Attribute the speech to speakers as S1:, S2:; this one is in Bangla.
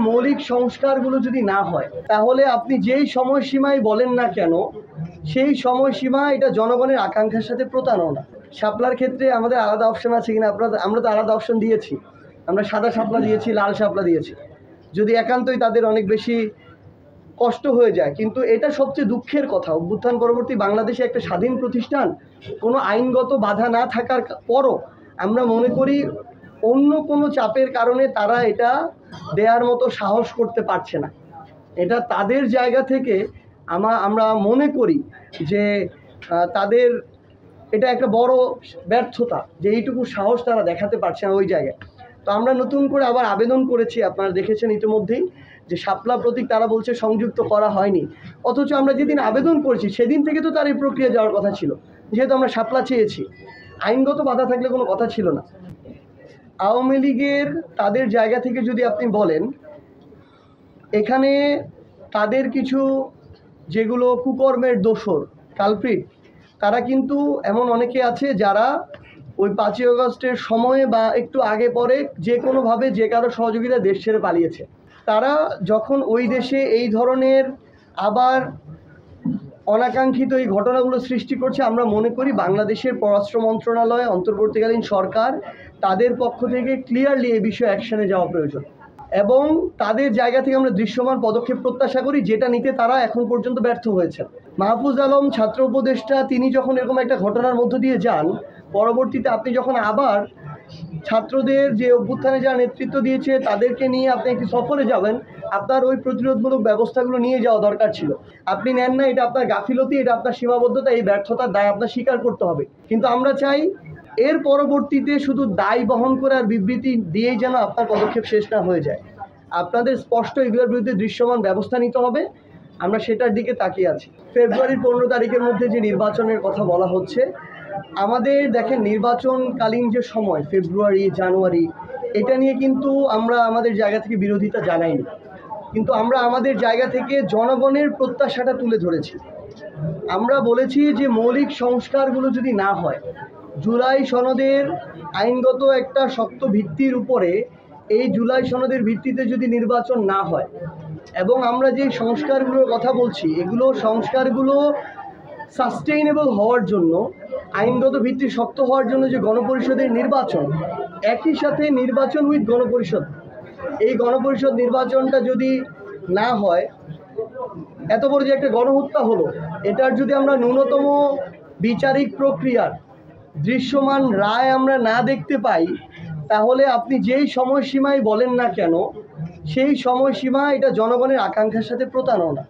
S1: মৌলিক সংস্কারগুলো যদি না হয় তাহলে আপনি যেই সময়সীমায় বলেন না কেন সেই সময়সীমা এটা জনগণের আকাঙ্ক্ষার সাথে প্রতারণা। শাপলার ক্ষেত্রে আমাদের আলাদা অপশন আছে কিনা আমরা তো আলাদা অপশন দিয়েছি, আমরা সাদা শাপলা দিয়েছি, লাল শাপলা দিয়েছি, যদি একান্তই তাদের অনেক বেশি কষ্ট হয়ে যায়। কিন্তু এটা সবচেয়ে দুঃখের কথা, অভ্যুত্থান পরবর্তী বাংলাদেশে একটা স্বাধীন প্রতিষ্ঠান কোনো আইনগত বাধা না থাকার পরও আমরা মনে করি অন্য কোনো চাপের কারণে তারা এটা দেওয়ার মতো সাহস করতে পারছে না। এটা তাদের জায়গা থেকে আমরা মনে করি যে তাদের এটা একটা বড় ব্যর্থতা যে এইটুকু সাহস তারা দেখাতে পারছে না ওই জায়গায়। তো আমরা নতুন করে আবার আবেদন করেছি, আপনারা দেখেছেন ইতিমধ্যেই যে শাপলা প্রতীক তারা বলছে সংযুক্ত করা হয়নি, অথচ আমরা যেদিন আবেদন করেছি সেদিন থেকে তো তার এই প্রক্রিয়া যাওয়ার কথা ছিল, যেহেতু আমরা শাপলা চেয়েছি। আইনগত বাধা থাকলে কোনো কথা ছিল না। আওয়ামী লীগের তাদের জায়গা থেকে যদি আপনি বলেন, এখানে তাদের কিছু যেগুলো কুকর্মের দোসর কালপ্রিট, তারা কিন্তু এমন অনেকে আছে যারা ওই 5ই আগস্টের সময়ে বা একটু আগে পরে যে কোনোভাবে যে কারো সহযোগিতা দেশ ছেড়ে পালিয়েছে। তারা যখন ওই দেশে এই ধরনের আবার অনাকাঙ্ক্ষিত এই ঘটনাগুলো সৃষ্টি করছে, আমরা মনে করি বাংলাদেশের পররাষ্ট্র মন্ত্রণালয়, অন্তর্বর্তীকালীন সরকার তাদের পক্ষ থেকে ক্লিয়ারলি এই বিষয়ে অ্যাকশনে যাওয়া প্রয়োজন এবং তাদের জায়গা থেকে আমরা দৃশ্যমান পদক্ষেপ প্রত্যাশা করি, যেটা নিতে তারা এখন পর্যন্ত ব্যর্থ হয়েছে। মাহফুজ আলম ছাত্র উপদেষ্টা তিনি যখন এরকম একটা ঘটনার মধ্য দিয়ে যান, পরবর্তীতে আপনি যখন আবার ছাত্রদের যে অভ্যুত্থানে যারা নেতৃত্ব দিয়েছে তাদেরকে নিয়ে আপনি একটি সফরে যাবেন, আপনার ওই প্রতিরোধমূলক ব্যবস্থাগুলো নিয়ে যাওয়া দরকার ছিল। আপনি নেন না, এটা আপনার গাফিলতি, এটা আপনার সীমাবদ্ধতা, এই ব্যর্থতার দায় আপনার স্বীকার করতে হবে। কিন্তু আমরা চাই এর পরবর্তীতে শুধু দায় বহন করে আর বিবৃতি দিয়েই যেন আপনার পদক্ষেপ শেষ না হয়ে যায়। আপনাদের স্পষ্ট এগুলোর বিরুদ্ধে দৃশ্যমান ব্যবস্থা নিতে হবে, আমরা সেটার দিকে তাকিয়ে আছি। ফেব্রুয়ারির 15 তারিখের মধ্যে যে নির্বাচনের কথা বলা হচ্ছে, আমাদের দেখেন নির্বাচনকালীন যে সময় ফেব্রুয়ারি জানুয়ারি, এটা নিয়ে কিন্তু আমরা আমাদের জায়গা থেকে বিরোধিতা জানাইনি, কিন্তু আমরা আমাদের জায়গা থেকে জনগণের প্রত্যাশাটা তুলে ধরেছি। আমরা বলেছি যে মৌলিক সংস্কারগুলো যদি না হয়, জুলাই সনদের আইনগত একটা শক্ত ভিত্তির উপরে এই জুলাই সনদের ভিত্তিতে যদি নির্বাচন না হয় এবং আমরা যে সংস্কারগুলোর কথা বলছি এগুলো সংস্কারগুলো সাস্টেইনেবল হওয়ার জন্য, আইনগত ভিত্তি শক্ত হওয়ার জন্য যে গণপরিষদের নির্বাচন, একই সাথে নির্বাচন উইথ গণপরিষদ, এই গণপরিষদ নির্বাচনটা যদি না হয়, এত বড় যে একটা গণহত্যা হলো, এটার যদি আমরা ন্যূনতম বিচারিক প্রক্রিয়ার দৃশ্যমান রায় আমরা না দেখতে পাই, তাহলে আপনি যেই সময়সীমায় বলেন না কেন সেই সময়সীমা এটা জনগণের আকাঙ্ক্ষার সাথে প্রতারণা।